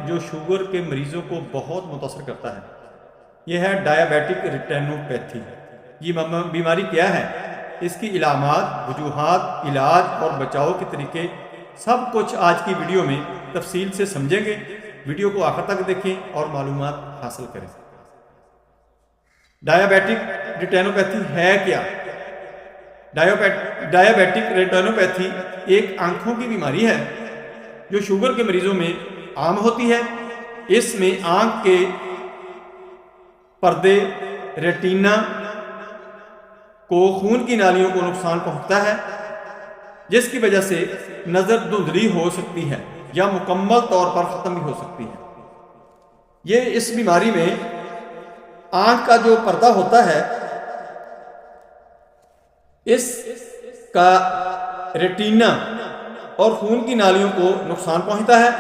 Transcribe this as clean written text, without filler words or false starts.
جو شوگر کے مریضوں کو بہت متاثر کرتا ہے، یہ ہے ڈائیابیٹک ریٹینوپیتھی۔ یہ بیماری کیا ہے، اس کی علامات، وجوہات، علاج اور بچاؤ کے طریقے، سب کچھ آج کی ویڈیو میں تفصیل سے سمجھیں گے۔ ویڈیو کو آخر تک دیکھیں اور معلومات حاصل کریں۔ ڈائیابیٹک ریٹینوپیتھی ہے کیا؟ ڈائیابیٹک ریٹینوپیتھی ایک آنکھوں کی بیماری ہے جو شوگر کے مریضوں میں عام ہوتی ہے۔ اس میں آنکھ کے پردے ریٹینا کو خون کی نالیوں کو نقصان پہنچتا ہے، جس کی وجہ سے نظر دھندلی ہو سکتی ہے یا مکمل طور پر ختم بھی ہو سکتی ہے۔ اس بیماری میں آنکھ کا جو پردہ ہوتا ہے، اس کا ریٹینا اور خون کی نالیوں کو نقصان پہنچتا ہے،